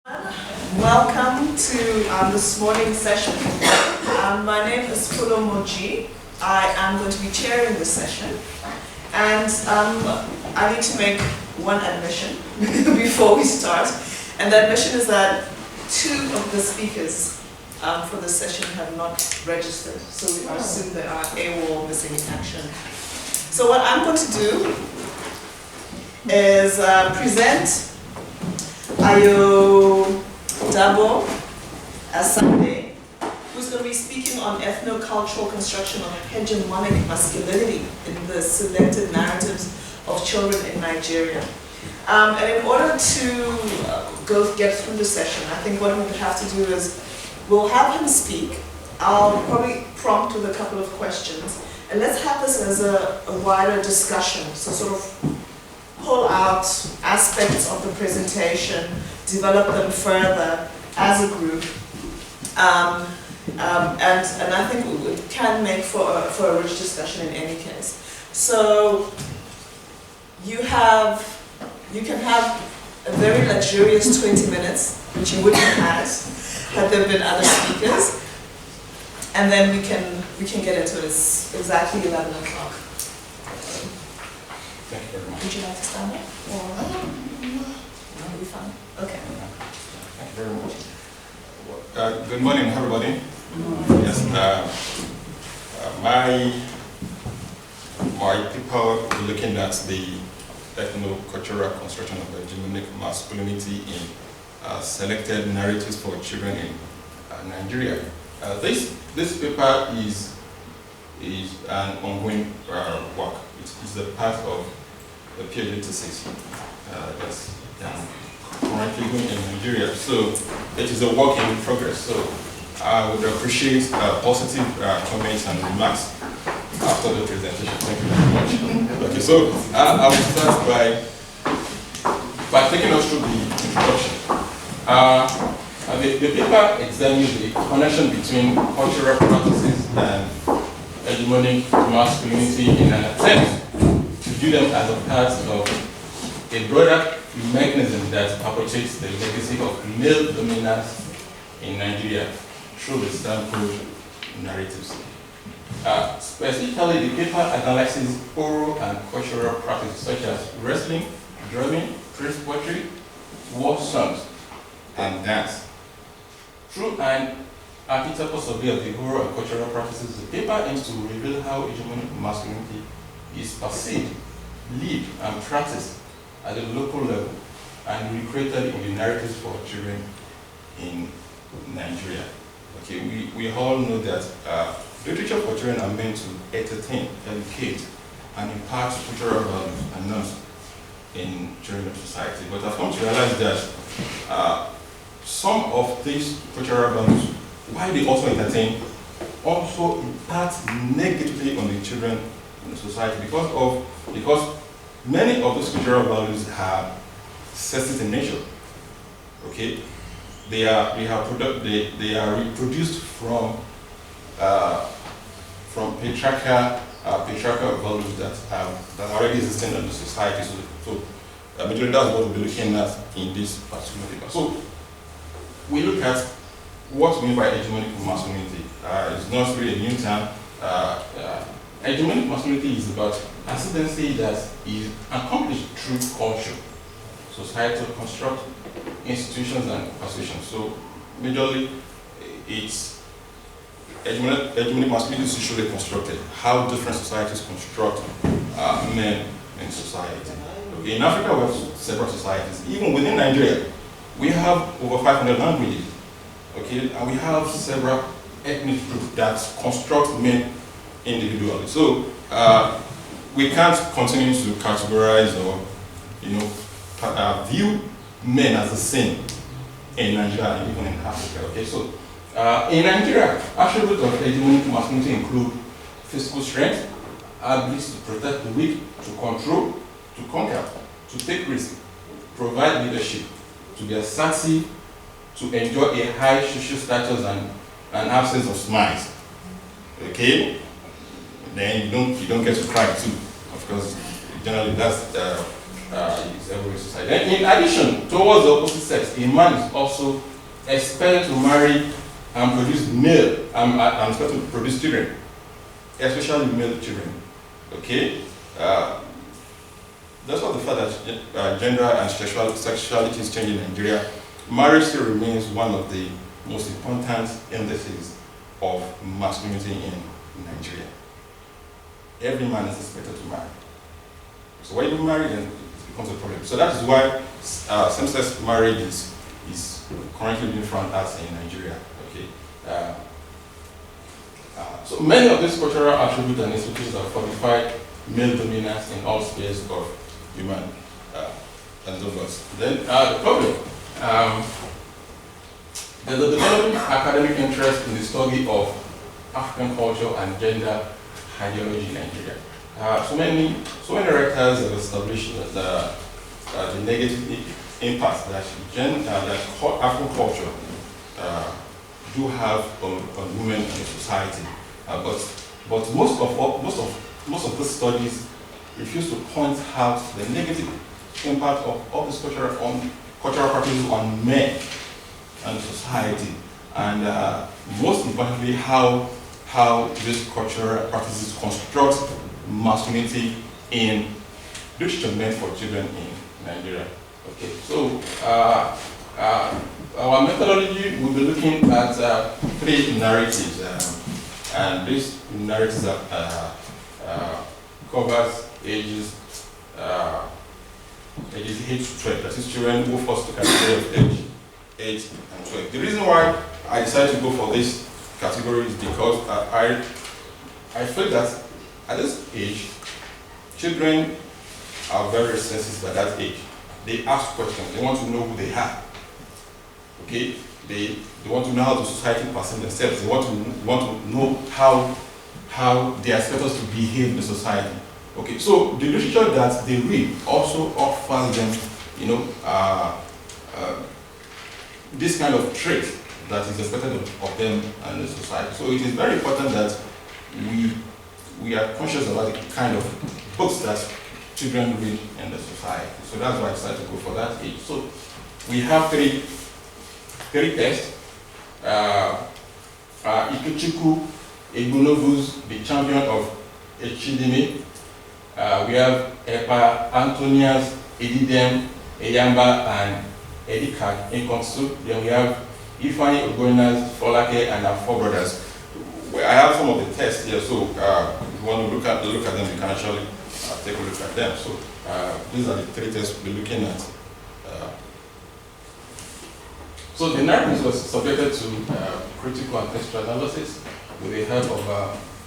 Welcome to this morning's session. My name is Polo Moji. I am going to be chairing this session. And I need to make one admission before we start. And the admission is that two of the speakers for this session have not registered. So we assume they are AWOL, missing in action. So what I'm going to do is present Ayodabo Asande, who's going to be speaking on ethno-cultural construction of hegemonic masculinity in the selected narratives of children in Nigeria. And in order to get through the session, I think what we would have to do is we'll have him speak. I'll probably prompt with a couple of questions. And let's have this as a wider discussion. So sort of pull out aspects of the presentation, develop them further as a group, and I think it can make for a rich discussion in any case. So you can have a very luxurious 20 minutes, which you wouldn't have had there been other speakers, and then we can get into it. It's exactly 11 o'clock. Thank you very much. Would you like to stand up? Or will be fine? Okay. Thank you very much. Good morning, everybody. Yes. My people are looking at the ethno-cultural construction of hegemonic masculinity in selected narratives for children in Nigeria. This paper is an ongoing work. It's a part of the PhD thesis that's currently going in Nigeria. So it is a work in progress. So I would appreciate positive comments and remarks after the presentation. Thank you very much. Okay, so I will start by taking us through the introduction. The paper examines the connection between cultural practices and hegemonic masculinity in an attempt to view them as a part of a broader mechanism that perpetuates the legacy of male dominance in Nigeria through the sample narratives. Specifically, the paper analyzes oral and cultural practices such as wrestling, drumming, praise poetry, war songs, and dance. Through an archetypal survey of the oral and cultural practices, the paper aims to reveal how hegemonic masculinity is perceived, lived, and practiced at the local level and recreated in the narratives for children in Nigeria. Okay, we all know that literature for children are meant to entertain, educate, and impart cultural values and norms in children's society. But I've come to realize that some of these cultural values, while they also entertain, also impact negatively on the children in the society because many of those cultural values have sexist in nature. Okay, they are reproduced from patriarchal values that are already existing in the society. So majority that's what we'll be looking at in this particular paper. So we look at what we mean by hegemonic masculinity. It's not really a new term. Hegemonic masculinity is about ascendancy that is accomplished through culture, societal construct, institutions, and persuasion. So, majorly, it's hegemonic masculinity is socially constructed, how different societies construct men in society. Okay, in Africa, we have several societies. Even within Nigeria, we have over 500 languages. Okay, and we have several ethnic groups that construct men individually. So we can't continue to categorize or view men as the same in Nigeria and even in Africa. Okay, so in Nigeria, attributes of hegemonic masculinity include physical strength, ability to protect the weak, to control, to conquer, to take risks, provide leadership, to be assertive, to enjoy a high social status and an absence of smiles. Okay? Then you don't get to cry too. Of course, generally that's is every society. Then in addition, towards the opposite sex, a man is also expected to marry and produce male, and expected to produce children, especially male children. Okay? That's not the fact that gender and sexuality is changing in Nigeria. Marriage still remains one of the most important indices of masculinity in Nigeria. Every man is expected to marry. So when you marry, then it becomes a problem. So that is why same-sex marriage is currently being frowned at in Nigeria. Okay. So many of these cultural attributes and institutions have fortified male dominance in all spheres of human endeavors. Then the problem, there's a developing academic interest in the study of African culture and gender ideology in Nigeria. So many writers have established that the negative impact that African culture do have on women and society, but most of these studies refuse to point out the negative impact of this cultural practices on men and society, and most importantly, how these cultural practices construct masculinity in literature meant for children in Nigeria. Okay, so our methodology will be looking at three narratives, and these narratives covers ages 8 to 12. That is, children who first to category of age 8 and 12. The reason why I decided to go for this category is because I feel that at this age, children are very sensitive at that age. They ask questions. They want to know who they are. Okay, they want to know how the society perceives themselves. They want to know how they expect us to behave in the society. Okay, so the literature that they read also offers them, this kind of trait that is expected of them and the society. So it is very important that we are conscious about the kind of books that children read in the society. So that's why I decided to go for that age. So we have three tests. Ikechukwu Egbunovus, the champion of Echidimi. We have Epa Antonias, Edidem, Eyamba, and Edikak Inkonsu. Then we have Ifeanyi Ogoninas, Folake, and our four brothers. I have some of the tests here, so if you want to look at them, you can actually take a look at them. So these are the three tests we'll be looking at. So the narrative was subjected to critical and textual analysis with the help of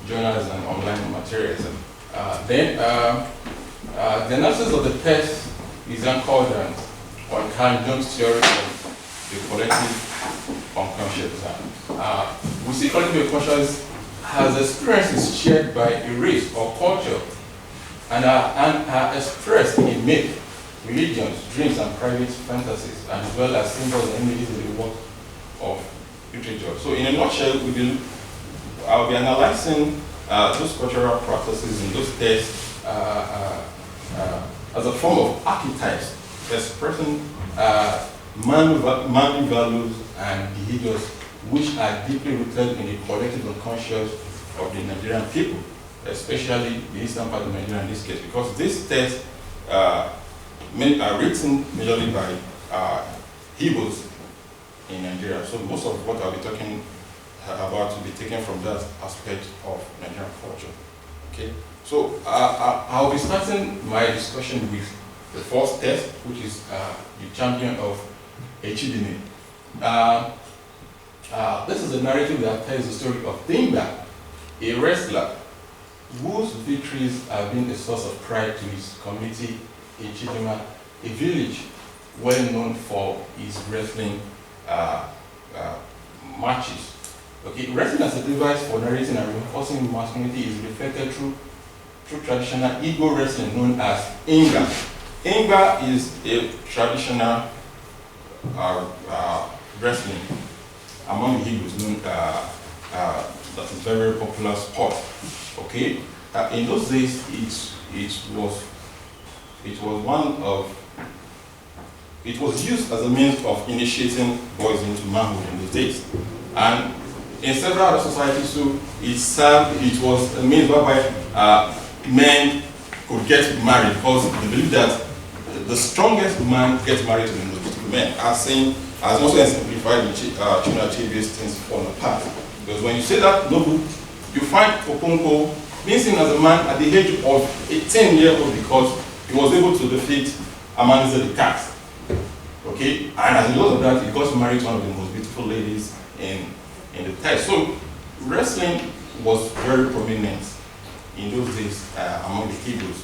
journals and online materials. Then the analysis of the test is anchored on Carl Jung's theory of the collective unconscious. We see collective unconscious as experiences shared by a race or culture and are expressed in myth, religions, dreams, and private fantasies, as well as symbols and images in the work of literature. So in a nutshell, I'll be analyzing those cultural practices in those texts as a form of archetypes expressing manly values and behaviors which are deeply rooted in the collective unconscious of the Nigerian people, especially the eastern part of Nigeria in this case, because these texts are written majorly by Hebrews in Nigeria. So most of what I'll be talking about will be taken from that aspect of Nigerian culture. Okay, so I'll be starting my discussion with the first test, which is the champion of Echidimi. This is a narrative that tells the story of Timba, a wrestler whose victories have been a source of pride to his community in Chidima, a village well known for its wrestling matches. Okay, wrestling as a device for narrating and reinforcing masculinity is reflected through traditional Igbo wrestling known as Inga. Inga is a traditional wrestling among the Hebrews known that is very popular sport. Okay, in those days it was it was used as a means of initiating boys into manhood in those days. And in several other societies too, it was a means whereby men could get married, because they believe that the strongest man gets married to the most beautiful men, as also exemplified in Chinua Achebe's Things Fall Apart. Because when you say that noble, you find Okonkwo missing as a man at the age of 18-year-old because he was able to defeat Amanze the cat. Okay? And as a result of that, he got married to one of the most beautiful ladies in the test. So wrestling was very prominent in those days among the Hebrews.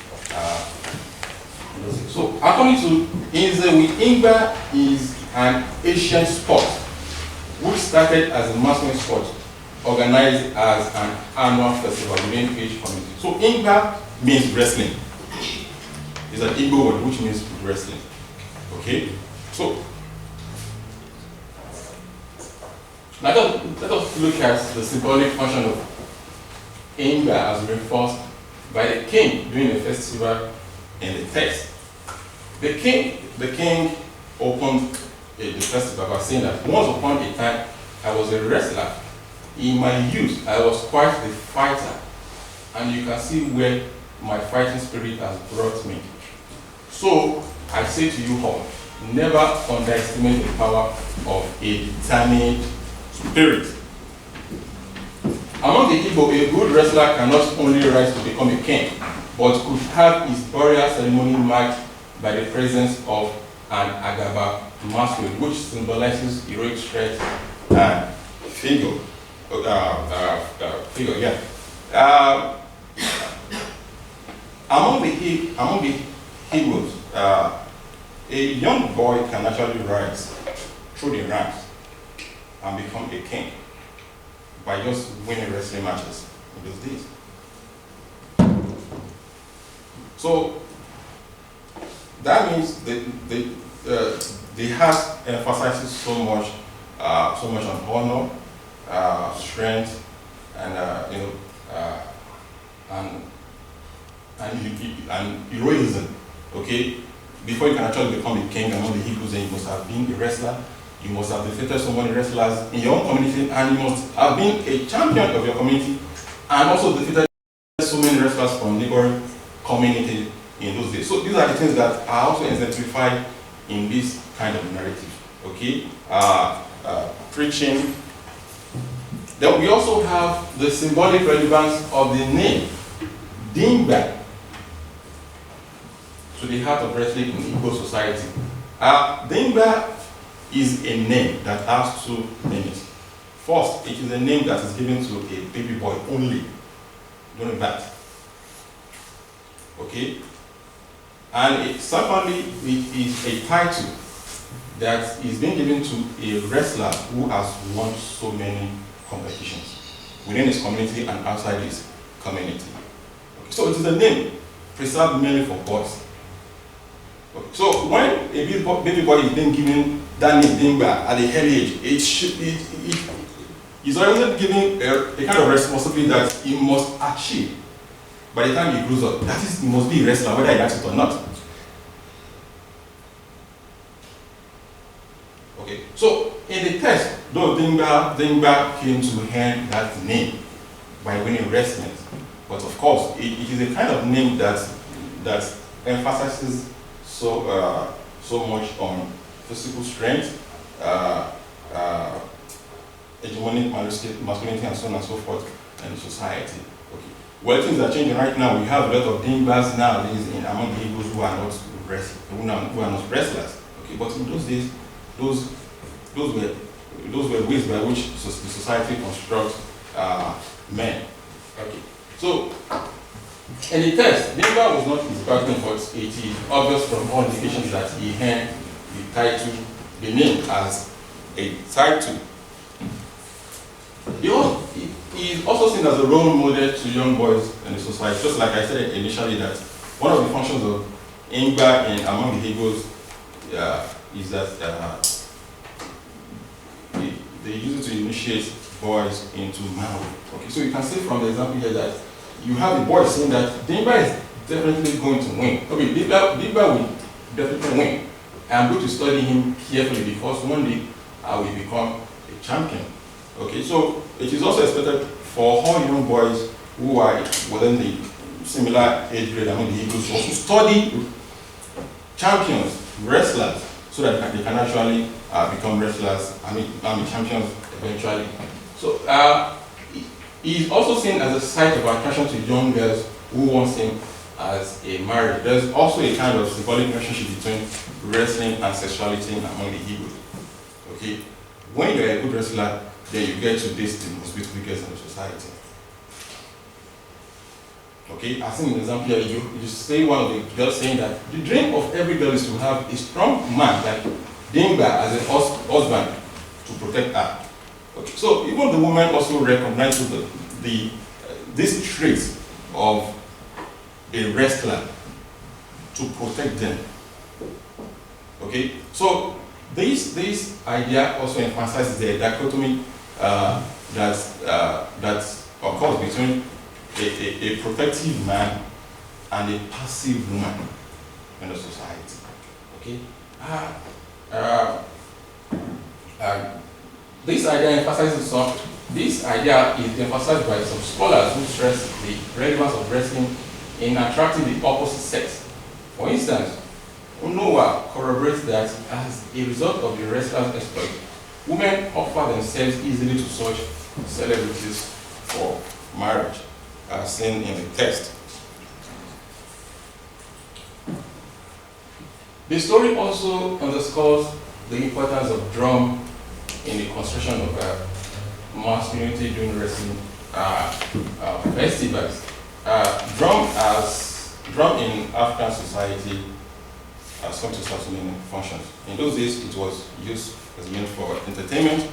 So according to Inzewi, Ingba is an Asian sport which started as a masculine sport organized as an annual festival within each community. So Ingba means wrestling. It's an Igbo word which means wrestling. Okay? So let us look at the symbolic function of Ingba as reinforced by the king during the festival in the text. The king opened the festival by saying that once upon a time I was a wrestler. In my youth, I was quite a fighter, and you can see where my fighting spirit has brought me. So I say to you all, never underestimate the power of a determined spirit. Among the Igbo, a good wrestler cannot only rise to become a king, but could have his burial ceremony marked by the presence of an Agaba masculine, which symbolizes heroic strength and figure. Among the Hebrews, a young boy can actually rise through the ranks and become a king by just winning wrestling matches in those days. So that means the heart emphasizes so much on honor, strength, and and heroism. Okay, before you can actually become a king among the Hebrews, then you must have been a wrestler. You must have defeated so many wrestlers in your own community, and you must have been a champion of your community, and also defeated so many wrestlers from neighboring community in those days. So these are the things that are also exemplified in this kind of narrative. Okay, preaching. Then we also have the symbolic relevance of the name Dingba to the heart of wrestling in Igbo society. Dingba is a name that has two meanings. First, it is a name that is given to a baby boy only during birth. Okay? And secondly, it is a title that is being given to a wrestler who has won so many competitions within his community and outside his community. Okay. So it is a name preserved mainly for boys. Okay. So when a baby boy is being given that name Dingba at a early age, it is already given a kind of responsibility that he must achieve by the time he grows up. That is, he must be a wrestler whether he likes it or not. Okay, so in the text, though Dingba came to earn that name by winning wrestling, but of course, it is a kind of name that emphasizes so much on physical strength, hegemonic masculinity, and so on and so forth in society. Okay. Well, things are changing right now. We have a lot of Dingbas nowadays among the Hebrews who are not wrestlers. Okay, but in those days, those were ways by which the society constructs men. Okay. So, in the text, Dingba was not his background, but it is obvious from all indications that he earned the title, the name as a title. He is also seen as a role model to young boys in the society. Just like I said initially, that one of the functions of Ingba among the Hebrews is that they use it to initiate boys into manhood. Okay, so you can see from the example here that you have the boy saying that Dingba is definitely going to win. Okay, Digba will definitely win. I'm going to study him carefully because one day I will become a champion. Okay, so it is also expected for all young boys who are within the similar age grade among the Hebrews to study champions, wrestlers, so that they can actually become wrestlers, champions eventually. So he is also seen as a site of attraction to young girls who want him as a marriage. There's also a kind of symbolic relationship between wrestling and sexuality among the Hebrews. Okay, when you're a good wrestler, then you get to date the most beautiful girls in the society. Okay, as an example here, you say one of the girls saying that the dream of every girl is to have a strong man like Dimba as a husband to protect her. Okay, so even the woman also recognizes this trait of a wrestler to protect them. Okay, so this idea also emphasizes the dichotomy that occurs between a protective man and a passive woman in the society. Okay, this idea is emphasized by some scholars who stress the relevance of wrestling in attracting the opposite sex. For instance, Unowa corroborates that as a result of the wrestler's exploit, women offer themselves easily to such celebrities for marriage, as seen in the text. The story also underscores the importance of drum in the construction of masculinity during wrestling festivals. Drum in African society has come to serve so many functions. In those days, it was used as means for entertainment,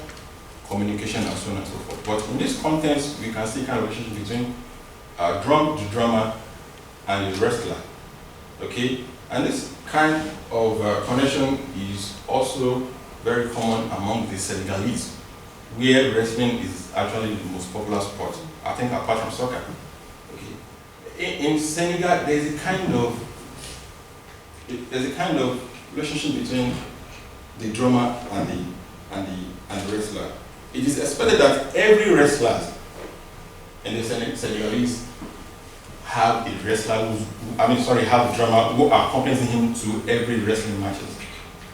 communication, and so on and so forth. But in this context, we can see kind of relationship between the drummer, and the wrestler. Okay, and this kind of connection is also very common among the Senegalese, where wrestling is actually the most popular sport, I think, apart from soccer. Okay, in Senegal, there's a kind of relationship between the drummer and the wrestler. It is expected that every wrestler in the Senegalese have a wrestler have a drummer who accompanies him to every wrestling matches.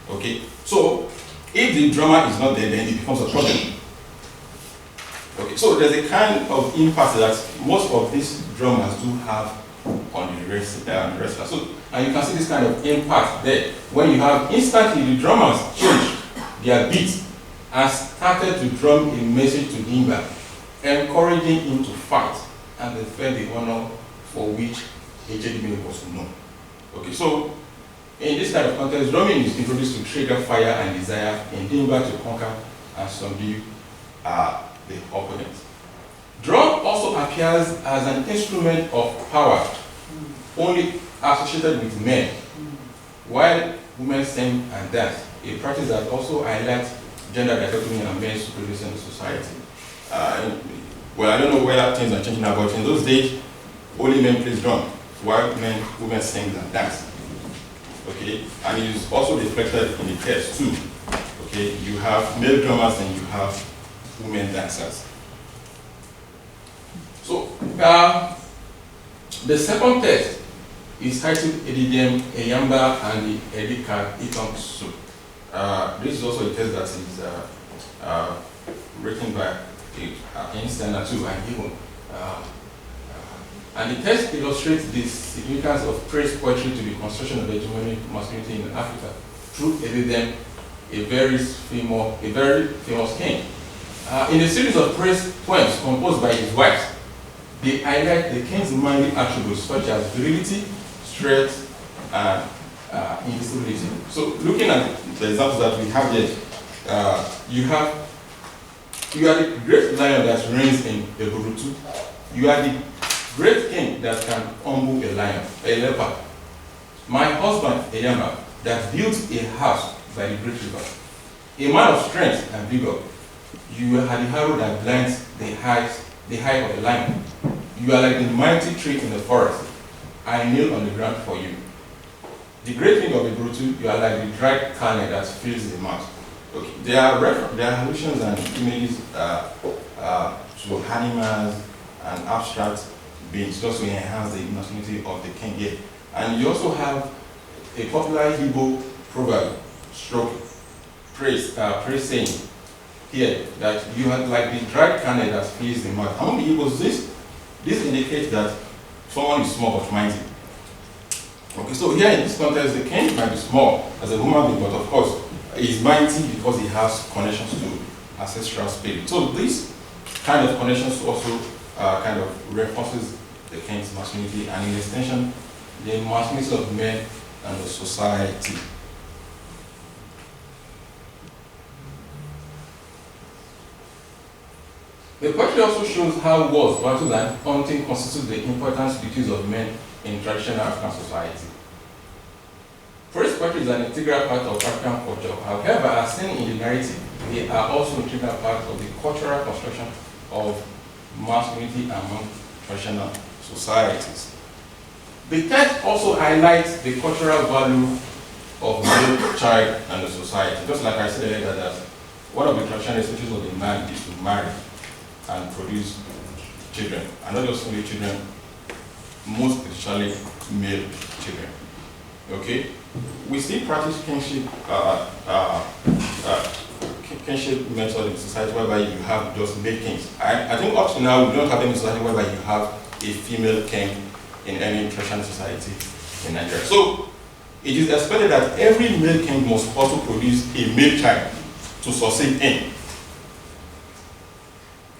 Okay, so if the drummer is not there, then it becomes a problem. Okay, so there's a kind of impact that most of these drummers do have on the wrestler. So, and you can see this kind of impact there when you have instantly the drummers changed their beat and started to drum a message to Dimba, encouraging him to fight and defend the honor for which Hegemonic was known. Okay, so in this kind of context, drumming is introduced to trigger fire and desire in Dimba to conquer and subdue the opponent. Drum also appears as an instrument of power, only associated with men, while women sing and dance, a practice that also highlights gender dichotomy and men's supremacy in the society. Well, I don't know whether things are changing now, but in those days, only men play drum, while women sing and dance. Okay, and it is also reflected in the text too. Okay, you have male drummers and you have women dancers. So, the second text is titled Edidem, Eyamba, and the Edika Itom Soup. This is also a text that is written by Einstein and Hebron. And the text illustrates the significance of praise poetry to the construction of hegemonic masculinity in Africa through Edidem, a very famous king. In a series of praise poems composed by his wives, they highlight the king's manly attributes such as virility, strength, and invisibility. So, looking at the examples that we have here, you are the great lion that reigns in the Burutu. You are the great king that can humble a lion, a leopard. My husband, Eyama, that built a house by the great river. A man of strength and vigor. You are the arrow that blinds the height of a lion. You are like the mighty tree in the forest. I kneel on the ground for you. The great thing of the brutal, you are like the dried carnet that fills the mouth. Okay. There are allusions and images to animals and abstract beings just to enhance the masculinity of the king here. And you also have a popular Igbo proverb, stroke, praise saying here that you have like the dried carnet that fills the mouth. Among the Igbos, this indicates that someone is small but mighty. Okay, so here in this context, the king might be small as a human being, but of course, he's mighty because he has connections to ancestral spirit. So this kind of connections also kind of reinforces the king's masculinity and in extension, the masculinity of men and the society. The poetry also shows how wars, battles, and hunting constitute the important duties of men in traditional African society. Forest poetry is an integral part of African culture. However, as seen in the narrative, they are also an integral part of the cultural construction of masculinity among traditional societies. The text also highlights the cultural value of male child and the society. Just like I said earlier, that one of the traditional expectations of the man is to marry and produce children, and not just only children, most especially male children. Okay, we still practice kinship method in society whereby you have just male kings. I think up to now we don't have any society whereby you have a female king in any traditional society in Nigeria. So it is expected that every male king must also produce a male child to succeed in.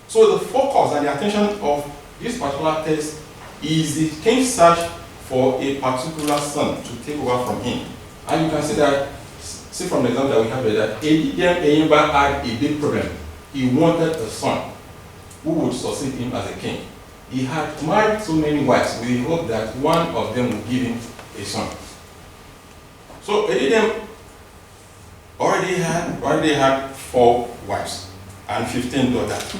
So the focus and the attention of this particular text is the king's search for a particular son to take over from him. And you can see from the example that we have here that Edidem Eyimba had a big problem. He wanted a son who would succeed him as a king. He had married so many wives with the hope that one of them would give him a son. So Edidem already had 4 wives and 15 daughters.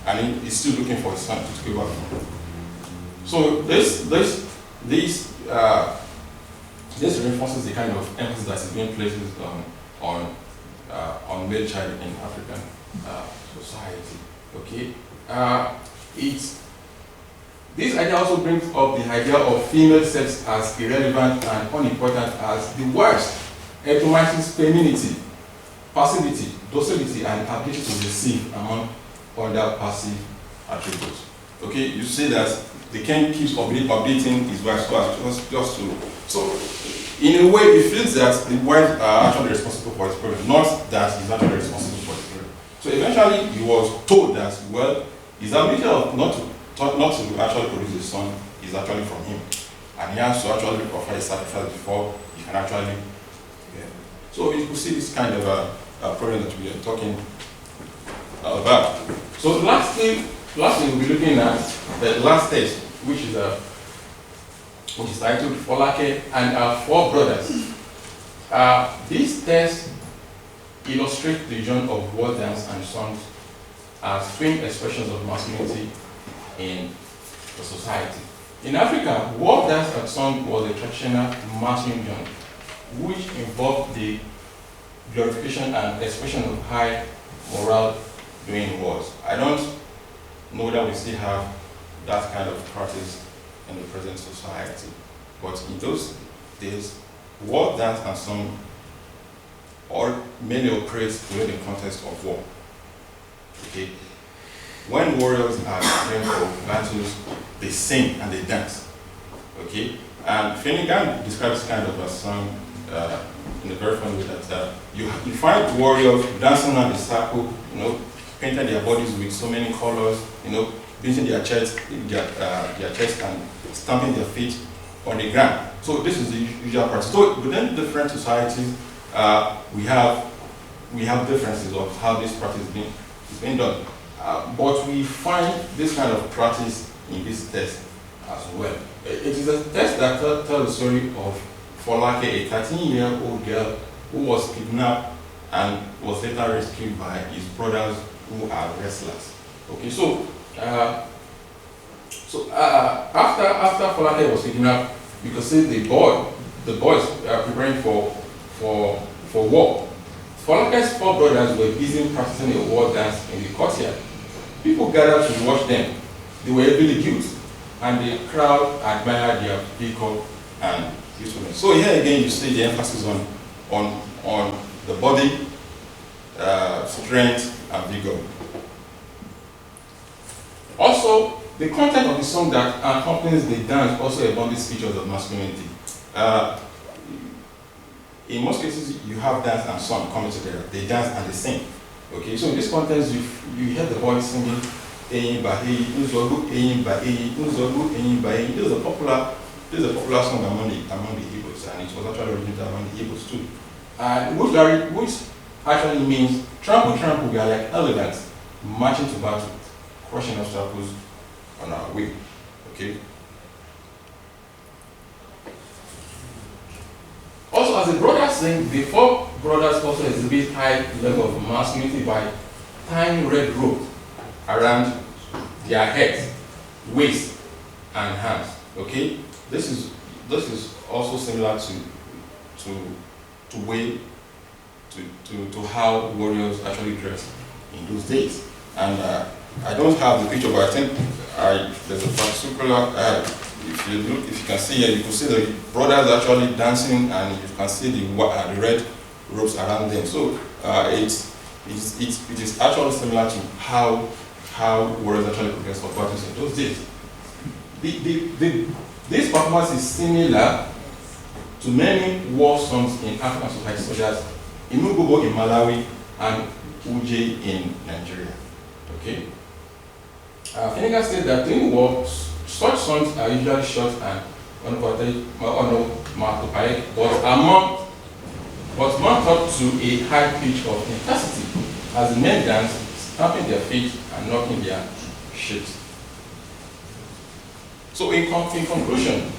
And he's still looking for his son to take over from him. So this reinforces the kind of emphasis that is being placed on male child in African society. Okay, this idea also brings up the idea of female sex as irrelevant and unimportant as the worst, epitomizes femininity, passivity, docility, and ability to deceive among other passive attributes. Okay, you see that the king keeps updating his wife so in a way it feels that the wives are actually responsible for his problem, not that he's actually responsible for his problem. So eventually he was told that, well, his ability of not to actually produce a son is actually from him. And he has to actually offer a sacrifice before he can actually So you could see this kind of problem that we are talking about. So lastly, we'll be looking at the last text, which is titled Folake and Our 4 Brothers. This text illustrates the vision of war dance and songs as twin expressions of masculinity in the society. In Africa, war dance and song was a traditional masculine genre, which involved the glorification and expression of high morale during wars. I don't know that we still have that kind of practice in the present society, but in those days, war dance and song mainly operate within the context of war. Okay, when warriors are preparing for battles, they sing and they dance. Okay, and Finnegan describes this kind of a song in a very funny way that you find warriors dancing around the circle, painting their bodies with so many colors, beating their chest and stamping their feet on the ground. So this is the usual practice. So within different societies, we have differences of how this practice is being done. But we find this kind of practice in this text as well. It is a text that tells the story of Folake, a 13-year-old girl who was kidnapped and was later rescued by his brothers who are wrestlers. Okay, so So after Folake was kidnapped, you could see the boys are preparing for war. Folake's four brothers were busy practicing a war dance in the courtyard. People gathered to watch them. They were heavily built, and the crowd admired their vehicle and usefulness. So here again, you see the emphasis on the body, strength, and vigor. Also, the content of the song that accompanies the dance also embodies features of masculinity. In most cases, you have dance and song coming together. They dance and they sing. Okay, so in this context, you hear the boys singing "Eyin ba eyi, Nzogu eyin ba eyi, Nzogu eyin ba eyi." This is a popular song among the Igbos, and it was actually originated among the Igbos too. Which actually means trample, trample. We are like elephants marching to battle, crushing obstacles on our way. Okay. Also, as the brothers sing, the four brothers also exhibit high level of masculinity by tying red rope around their heads, waist, and hands. Okay, this is also similar to how warriors actually dressed in those days. And I don't have the picture, but I think there's a particular. If you can see here, you can see the brothers actually dancing, and you can see the red ropes around them. So it is actually similar to how warriors actually progressed for battles in those days. This performance is similar to many war songs in African societies, such as Inugogo in Malawi and Uje in Nigeria. Okay. Finnegan said that during war, such songs are usually short and onomatopoeic, but marked up to a high pitch of intensity as the men dance, stamping their feet and knocking their shins. So in conclusion,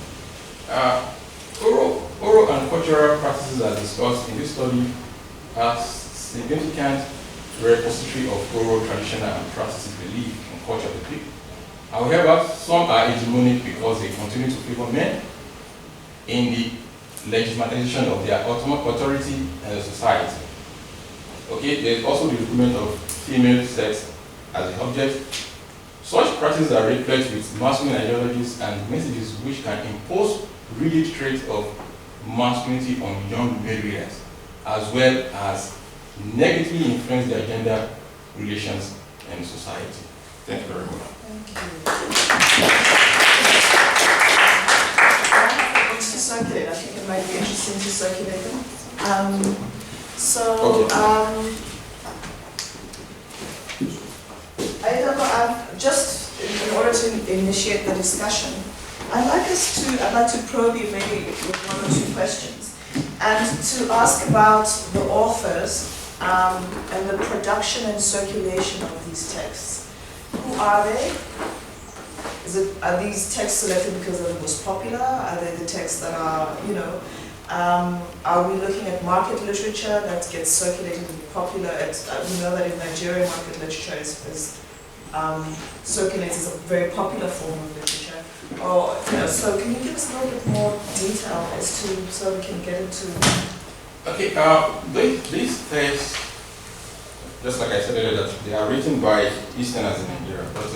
oral and cultural practices as discussed in this study are significant repository of oral, traditional, and practices belief and culture of the people. However, some are hegemonic because they continue to favor men in the legitimization of their authority in the society. Okay, there is also the recruitment of female sex as the object. Such practices are replete with masculine ideologies and messages which can impose rigid traits of masculinity on young males, as well as negatively influence their gender relations in society. Thank you very much. Thank you. To circulate, I think it might be interesting to circulate them. Ayodabo, just in order to initiate the discussion, I'd like to probe you maybe with one or two questions, and to ask about the authors and the production and circulation of these texts. Who are they? Are these texts selected because they're the most popular? Are they the texts that are, are we looking at market literature that gets circulated and popular? We know that in Nigeria, market literature is circulates as a very popular form of literature. Or, so can you give us a little bit more detail as to, so we can get into... Okay, these texts, just like I said earlier, that they are written by Easterners in Nigeria, but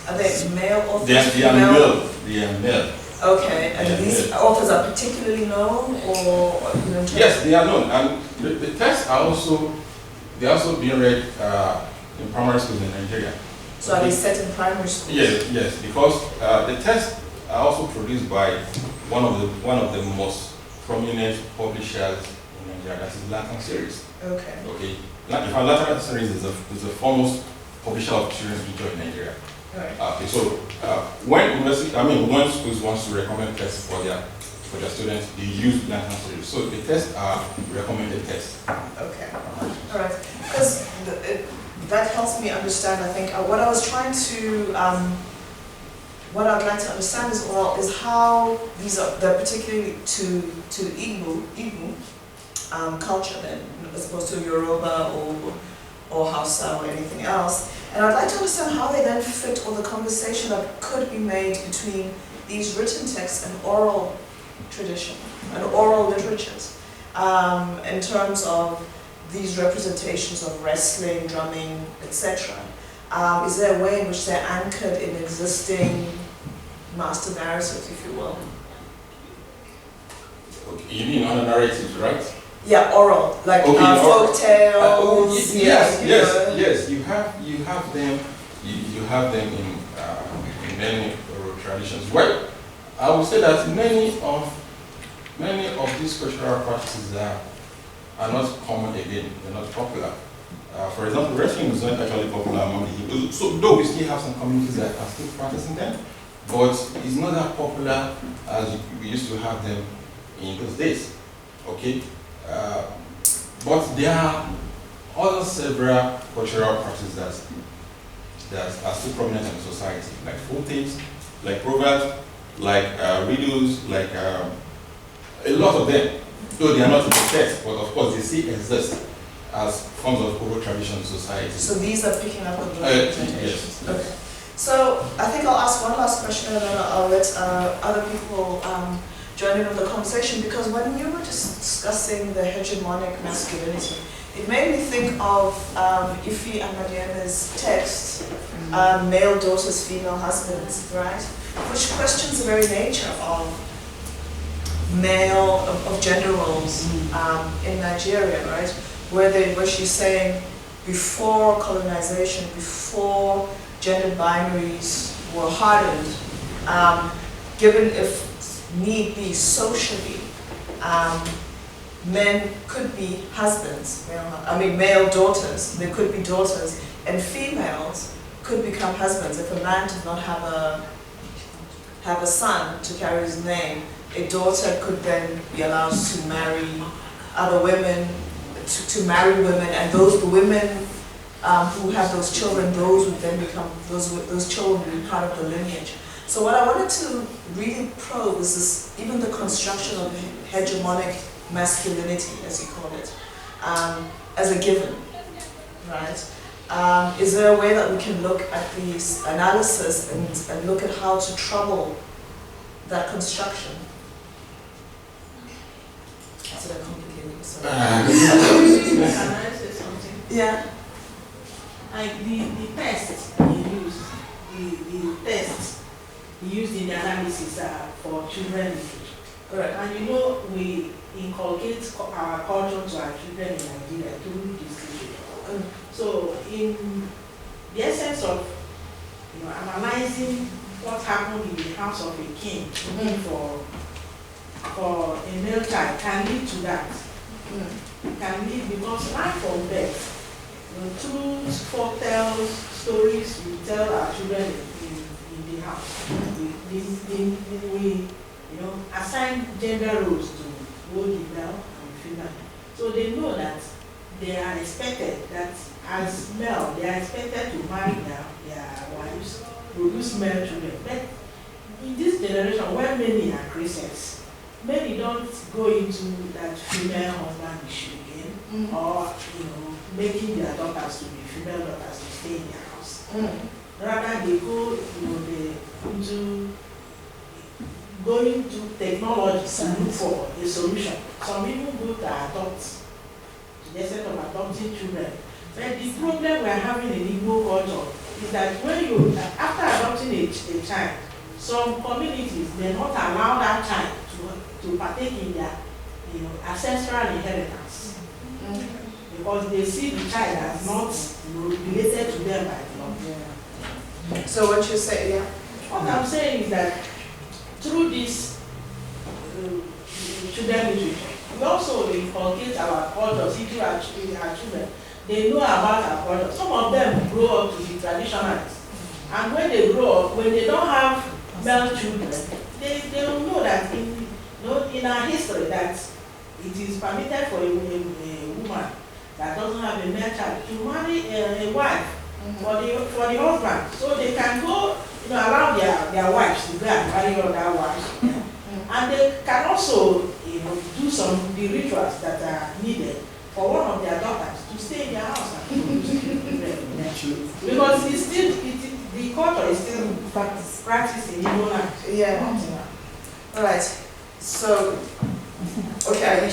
are they male authors? They are male. They are male. Okay, and these authors are particularly known, or yes, they are known, and the texts are also being read in primary schools in Nigeria. So are they set in primary schools? Yes, because the texts are also produced by one of the most prominent publishers in Nigeria. That is Lantern Series. Okay. Okay. Lantern Series is the foremost publisher of children's literature in Nigeria. Right. Okay, so when schools wants to recommend tests for their students, they use Lantern Series. So the tests are recommended tests. Okay. All right. Because that helps me understand. I think what I was trying to, what I'd like to understand as well is how they're particularly to Igbo culture then, as opposed to Yoruba or Hausa or anything else. And I'd like to understand how they then fit or the conversation that could be made between these written texts and oral tradition and oral literatures in terms of these representations of wrestling, drumming, etc. Is there a way in which they're anchored in existing master narratives, if you will? Okay, you mean other narratives, right? Yeah, oral, like folk tales. Yes. You have them. You have them in many oral traditions. Well, I would say that many of these cultural practices are not common again. They're not popular. For example, wrestling is not actually popular among the Hindus. So though we still have some communities that are still practicing them, but it's not that popular as we used to have them in those days. Okay. But there are other several cultural practices that are still prominent in society, like folk tales, like proverbs, like riddles, like a lot of them. Though they are not in the text, but of course they still exist as forms of oral tradition in society. So these are picking up on those representations. Yes. Okay. So I think I'll ask one last question and then I'll let other people join in on the conversation, because when you were just discussing the hegemonic masculinity, it made me think of Ife Amadieme's text, Male Daughters, Female Husbands, right? Which questions the very nature of gender roles in Nigeria, right? Where she's saying before colonization, before gender binaries were hardened, given if need be socially, men could be husbands, male daughters, they could be daughters, and females could become husbands. If a man did not have a son to carry his name, a daughter could then be allowed to marry other women, to marry women, and the women who have those children, those would then become, those children would be part of the lineage. So what I wanted to really probe is this, even the construction of hegemonic masculinity, as you call it, as a given, right? Is there a way that we can look at these analysis and look at how to trouble that construction? Is it complicated? Can I say something? Yeah. Like the test he used, the test he used in the analysis for children literature. Right. And we inculcate our culture to our children in Nigeria through this literature. So in the essence of analyzing what happened in the house of a king for a male child can lead to that. Can lead because right from birth, through folk tales, stories we tell our children in the house. We assign gender roles to both the male and female. So they know that they are expected that as male, they are expected to marry their wives, produce male children. But in this generation, where many are Christians, many don't go into that female husband issue again, or making their daughters to be female daughters to stay in their house. Rather, they go going to technology to look for a solution. Some people go to adopt, to the extent of adopting children. But the problem we are having in Igbo culture is that when after adopting a child, some communities may not allow that child to partake in their ancestral inheritance. Because they see the child as not related to them by blood. So what you say, yeah? What I'm saying is that through this children literature, we also inculcate our cultures into our children. They know about our culture. Some of them grow up to be traditionalists. And when they grow up, when they don't have male children, they will know that in our history that it is permitted for a woman that doesn't have a male child to marry a wife for the husband. So they can go allow their wives to go and marry other wives. And they can also do the rituals that are needed for one of their daughters to stay in their house and produce Because it's still, the culture is still practicing human act. Yeah. All right. So, okay.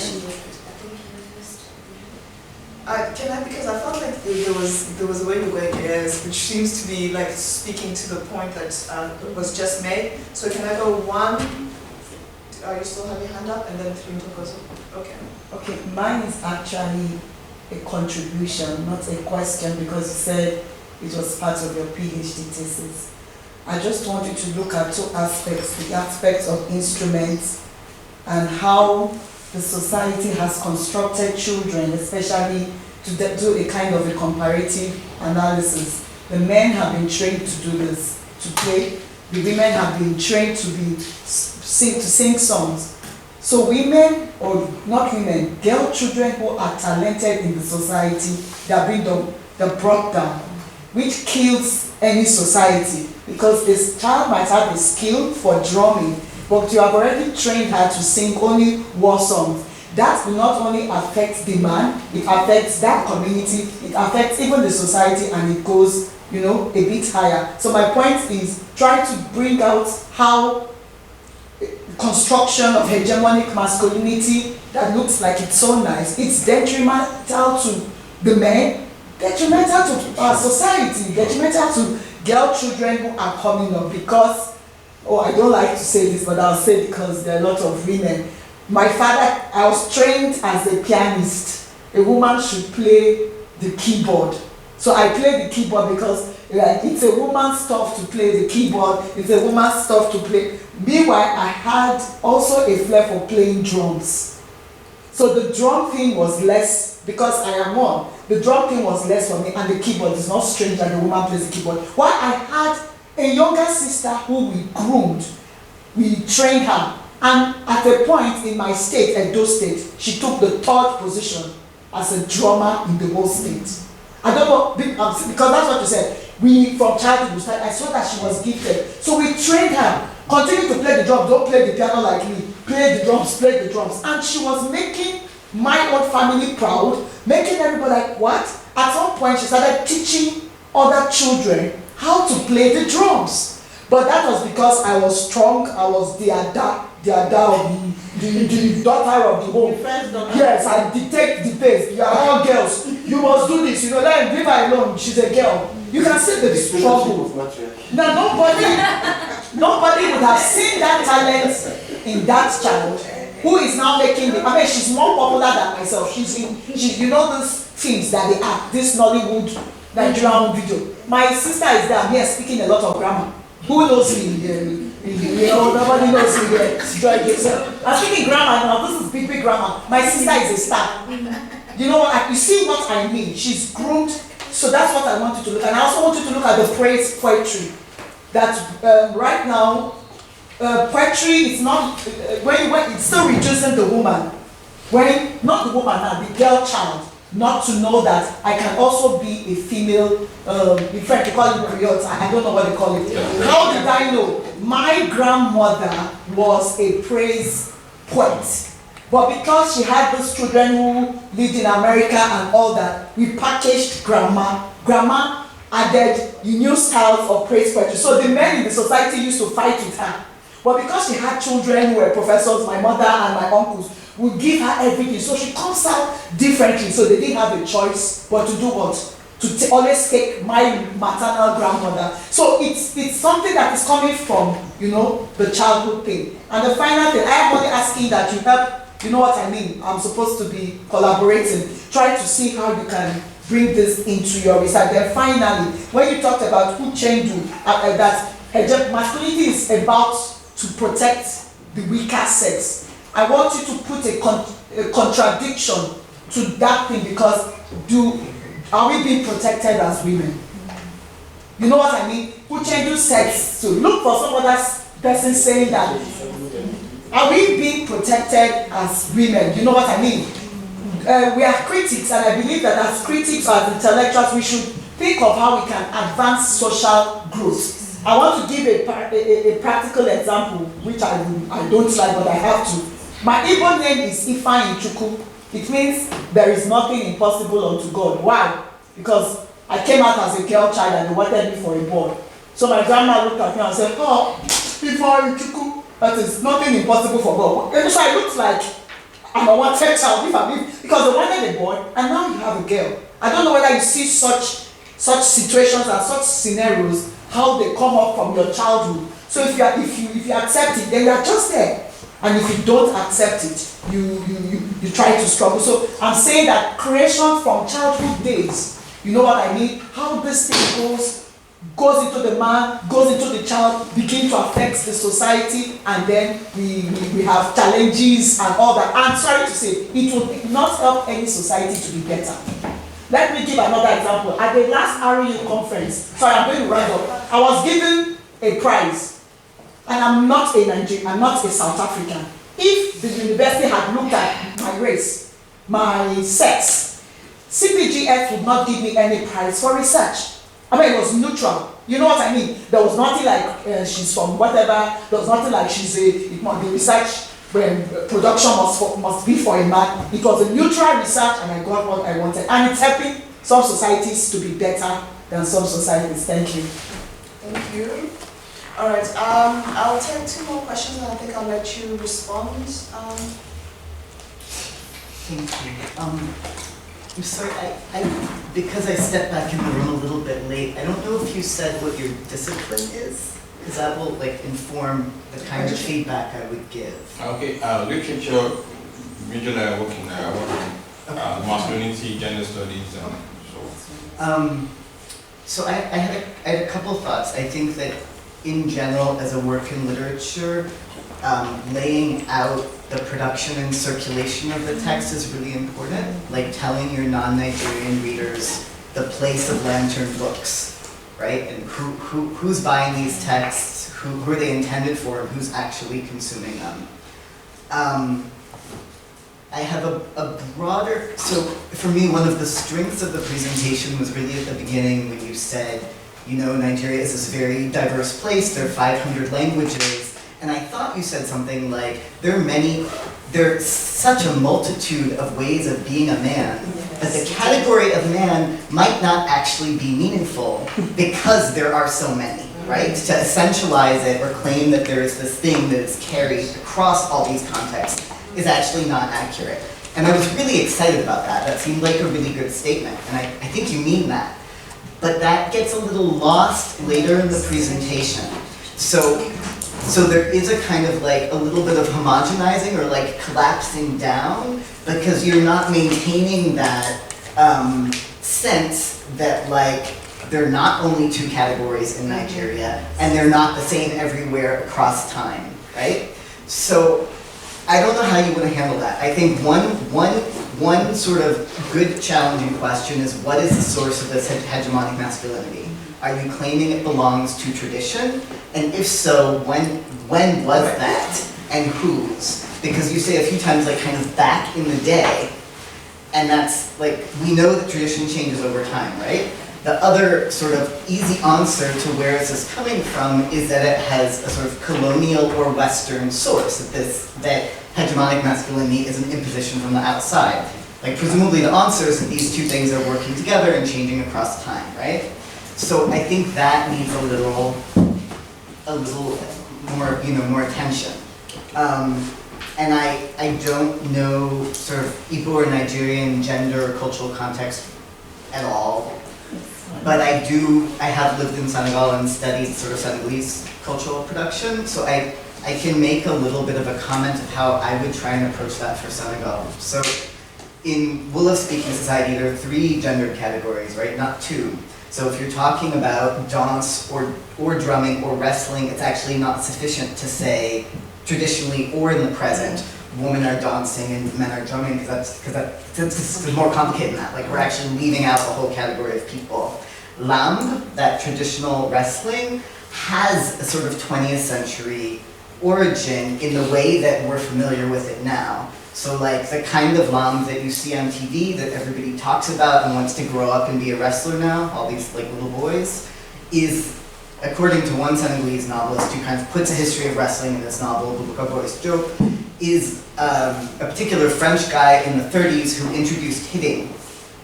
Can I, because I felt like there was a way we were going is, which seems to be like speaking to the point that was just made. So can I go 1? You still have your hand up, and then 3 goes up. Okay. Okay, mine is actually a contribution, not a question, because you said it was part of your PhD thesis. I just want you to look at 2 aspects, the aspects of instruments and how the society has constructed children, especially to do a kind of a comparative analysis. The men have been trained to do this, to play. The women have been trained to sing songs. So women, or not women, girl children who are talented in the society, they're brought down, which kills any society, because this child might have a skill for drumming, but you have already trained her to sing only war songs. That will not only affect the man, it affects that community, it affects even the society, and it goes, a bit higher. So my point is try to bring out how construction of hegemonic masculinity that looks like it's so nice, it's detrimental to the men, detrimental to our society, detrimental to girl children who are coming up, because, I don't like to say this, but I'll say it because there are a lot of women. My father, I was trained as a pianist. A woman should play the keyboard. So I play the keyboard because it's a woman's stuff to play the keyboard, it's a woman's stuff to play. Meanwhile, I had also a flair for playing drums. So the drum thing was less, because I am one, the drum thing was less for me, and the keyboard is not strange that the woman plays the keyboard. While I had a younger sister who we groomed, we trained her, and at a point in my state, Edo State, she took the 3rd position as a drummer in the whole state. I don't know, because that's what you said. We, from childhood, I saw that she was gifted. So we trained her, continue to play the drums, don't play the piano like me, play the drums. And she was making my own family proud, making everybody like, what? At some point, she started teaching other children how to play the drums. But that was because I was strong, I was the daughter of the home. Yes, I dictate the pace. You are all girls. You must do this. Let leave her alone. She's a girl. You can see the struggle. Now, nobody would have seen that talent in that child who is now making she's more popular than myself. She's those films that they act, this Nollywood Nigerian video. My sister is there, I'm here speaking a lot of grammar. Who knows me? Nobody knows me here. I'm speaking grammar now. This is big grammar. My sister is a star. You see what I mean? She's groomed. So that's what I want you to look at. And I also want you to look at the praise poetry. That right now, poetry is not, when it's still reducing the woman. Not the woman now, the girl child. Not to know that I can also be a female, in French they call it griotte, I don't know what they call it. How did I know? My grandmother was a praise poet. But because she had those children who lived in America and all that, we packaged grandma. Grandma added new styles of praise poetry. So the men in the society used to fight with her. But because she had children who were professors, my mother and my uncles would give her everything. So she comes out differently. So they didn't have a choice but to do what? To always take my maternal grandmother. So it's something that is coming from, the childhood thing. And the final thing, I am only asking that you help, you know what I mean? I'm supposed to be collaborating, trying to see how you can bring this into your research. Then finally, when you talked about Uchendu, that masculinity is about to protect the weaker sex. I want you to put a contradiction to that thing, because are we being protected as women? You know what I mean? Uchendu sex. So look for some other person saying that. Are we being protected as women? You know what I mean? We are critics, and I believe that as critics or as intellectuals, we should think of how we can advance social growth. I want to give a practical example, which I don't like, but I have to. My Igbo name is Ifeanyi Chukwu. It means there is nothing impossible unto God. Why? Because I came out as a girl child and they wanted me for a boy. So my grandma looked at me and said, oh, that is nothing impossible for God. And so I looked like I'm a wanted child because they wanted a boy and now you have a girl. I don't know whether you see such situations and such scenarios, how they come up from your childhood. So if you accept it, then you are just there. And if you don't accept it, you try to struggle. So I'm saying that creation from childhood days, you know what I mean? How this thing goes into the man, goes into the child, begin to affect the society, and then we have challenges and all that. I'm sorry to say, it will not help any society to be better. Let me give another example. At the last REU conference, sorry, I'm going to round up. I was given a prize, and I'm not a Nigerian, I'm not a South African. If the university had looked at my race, my sex, CPGF would not give me any prize for research. I mean, it was neutral. You know what I mean? There was nothing like she's from whatever. There was nothing like the research production must be for a man. It was a neutral research, and I got what I wanted. And it's helping some societies to be better than some societies. Thank you. Thank you. All right. I'll take 2 more questions, and I think I'll let you respond. Thank you. I'm sorry, because I stepped back in the room a little bit late, I don't know if you said what your discipline is, because that will inform the kind of feedback I would give. Okay, literature, majorly I work in masculinity, gender studies, and so. So I had a couple thoughts. I think that in general, as a work in literature, laying out the production and circulation of the text is really important, like telling your non-Nigerian readers the place of lantern books, right? And who's buying these texts, who are they intended for, and who's actually consuming them. I have a broader, so for me, one of the strengths of the presentation was really at the beginning when you said, you know, Nigeria is this very diverse place, there are 500 languages, and I thought you said something like, there's such a multitude of ways of being a man, but the category of man might not actually be meaningful because there are so many, right? To essentialize it or claim that there is this thing that is carried across all these contexts is actually not accurate. And I was really excited about that. That seemed like a really good statement, and I think you mean that. But that gets a little lost later in the presentation. So there is a kind of like a little bit of homogenizing or like collapsing down because you're not maintaining that sense that like there are not only 2 categories in Nigeria and they're not the same everywhere across time, right? So I don't know how you want to handle that. I think one sort of good challenging question is what is the source of this hegemonic masculinity? Are you claiming it belongs to tradition? And if so, when was that? And whose? Because you say a few times like kind of back in the day, and that's like, we know that tradition changes over time, right? The other sort of easy answer to where is this coming from is that it has a sort of colonial or Western source, that hegemonic masculinity is an imposition from the outside. Like presumably the answer is that these 2 things are working together and changing across time, right? So I think that needs a little more, more attention. And I don't know sort of Igbo or Nigerian gender or cultural context at all. But I have lived in Senegal and studied sort of Senegalese cultural production, so I can make a little bit of a comment of how I would try and approach that for Senegal. So in Wolof-speaking society, there are 3 gendered categories, right? Not 2. So if you're talking about dance or drumming or wrestling, it's actually not sufficient to say traditionally or in the present, women are dancing and men are drumming, because it's more complicated than that. Like we're actually leaving out a whole category of people. Lamb, that traditional wrestling, has a sort of 20th century origin in the way that we're familiar with it now. So like the kind of lamb that you see on TV that everybody talks about and wants to grow up and be a wrestler now, all these like little boys, is, according to one Senegalese novelist who kind of puts a history of wrestling in this novel, Boubacar Boris Diop, is a particular French guy in the 30s who introduced hitting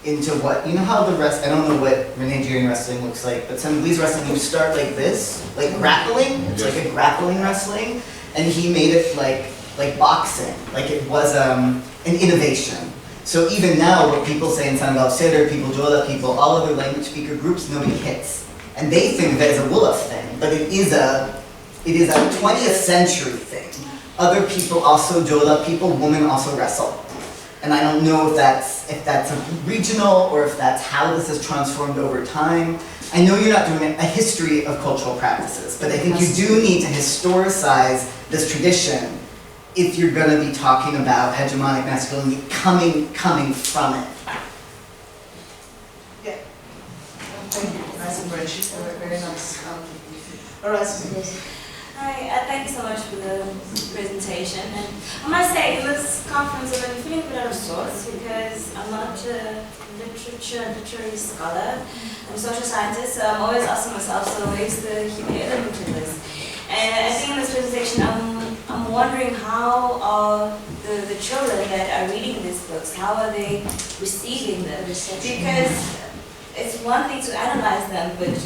into what, you know how the rest, I don't know what Nigerian wrestling looks like, but Senegalese wrestling, you start like this, like grappling, it's like a grappling wrestling, and he made it like boxing, like it was an innovation. So even now, what people say in Senegal, Seder people, Jola people, all other language speaker groups, nobody hits. And they think of it as a Wolof thing, but it is a 20th century thing. Other people also, Jola people, women also wrestle. And I don't know if that's a regional or if that's how this has transformed over time. I know you're not doing a history of cultural practices, but I think you do need to historicize this tradition if you're going to be talking about hegemonic masculinity coming from it. Yeah. Thank you. Nice and rich. Very nice. All right. Hi, thank you so much for the presentation. And I must say, in this conference, I'm feeling a bit out of sorts because I'm not a literary scholar. I'm a social scientist, so I'm always asking myself, so where's the human element in this? And I think in this presentation, I'm wondering how are the children that are reading these books, how are they receiving them? Because it's one thing to analyze them, but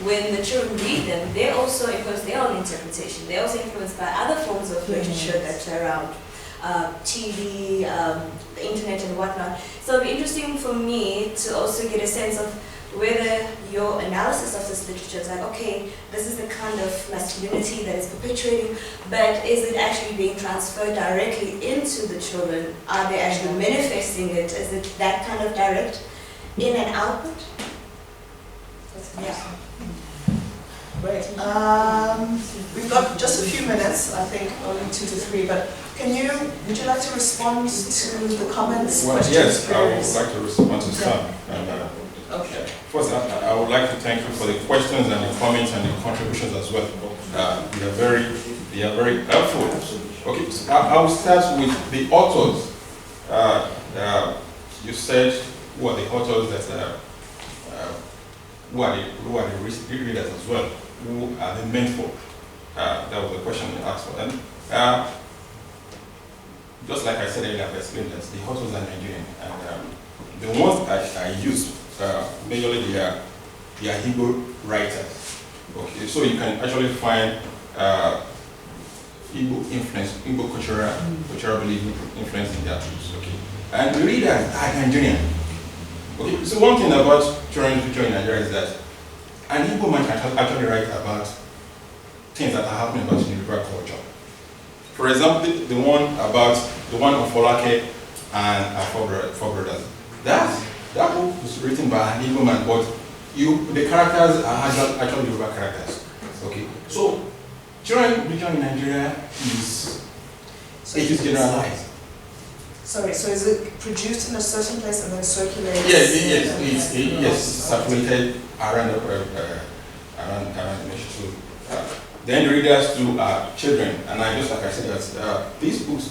when the children read them, they also impose their own interpretation. They're also influenced by other forms of literature that are around, TV, the internet and whatnot. So it'd be interesting for me to also get a sense of whether your analysis of this literature is like, okay, this is the kind of masculinity that is perpetuating, but is it actually being transferred directly into the children? Are they actually manifesting it? Is it that kind of direct in and output? Yeah. Great. We've got just a few minutes, I think, only 2 to 3, but would you like to respond to the comments? Well, yes, I would like to respond to some. Okay. First, I would like to thank you for the questions and the comments and the contributions as well. They are very helpful. Okay, so I will start with the authors. You said who are the authors that who are the readers as well? Who are they meant for? That was the question you asked for. And just like I said earlier, I've explained that the authors are Nigerian, and the ones I used majorly they are Igbo writers. Okay, so you can actually find Igbo influence, Igbo cultural belief influence in their tools. Okay, and the readers are Nigerian. Okay, so one thing about children's literature in Nigeria is that an Igbo man can actually write about things that are happening about Yoruba culture. For example, the one of Folake and her four brothers. That book was written by an Igbo man, but the characters are actually Yoruba characters. Okay, so children's literature in Nigeria is generalized. Sorry, so is it produced in a certain place and then circulated? Yes, circulated around the nation. So, then the readers to children, and like I said, that these books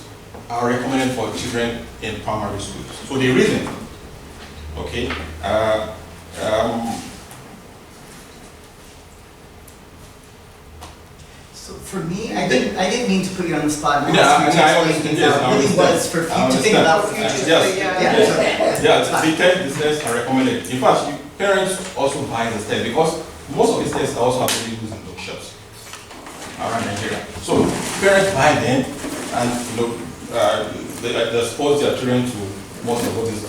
are recommended for children in primary schools. So the reason, okay, So for me, I didn't mean to put you on the spot. I understand. Yes, it really was for to think about future. The tests are recommended. In fact, parents also buy the test because most of these tests are also available in bookshops around Nigeria. So parents buy them, and they expose their children to most of all these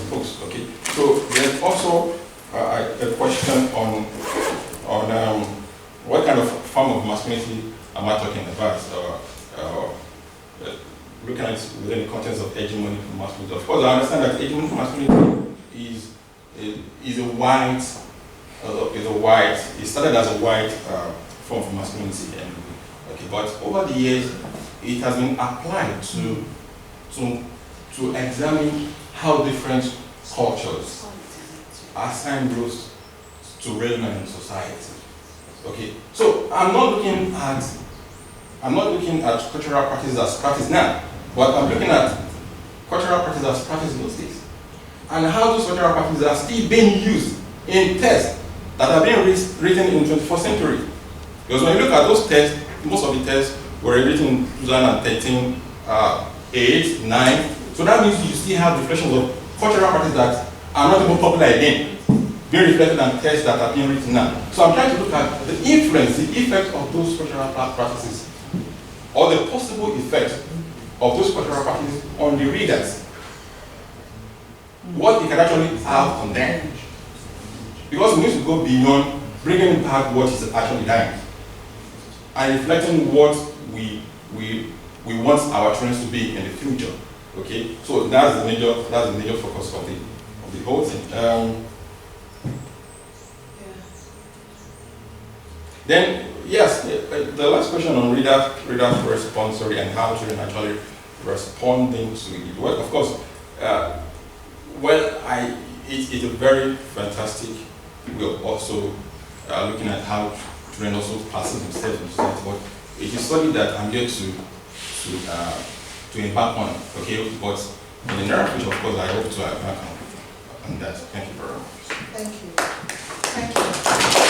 books. Okay. So there's also a question on what kind of form of masculinity am I talking about? Looking at it within the context of hegemonic masculinity. Of course, I understand that hegemonic masculinity is a white. It started as a white form of masculinity, but over the years, it has been applied to examine how different cultures assign roles to women in society. Okay, so I'm not looking at cultural practices as practice now, but I'm looking at cultural practices as practice in those days, and how those cultural practices are still being used in texts that are being written in the 21st century. Because when you look at those texts, most of the texts were written in 2013, 8, 9. So that means you still have reflections of cultural practices that are not even popular again, being reflected on texts that are being written now. So I'm trying to look at the influence, the effect of those cultural practices, or the possible effect of those cultural practices on the readers. What it can actually have on them. Because we need to go beyond bringing back what is actually dying and reflecting what we want our trends to be in the future. Okay, so that's the major focus of the whole thing. Then yes, the last question on readers' response, and how children actually responding to it. Well, of course, it's a very fantastic. We're also looking at how children also perceive themselves in society. But it is study that I'm here to embark on. Okay, but in the near future, of course, I hope to embark on that. Thank you very much. Thank you. Thank you.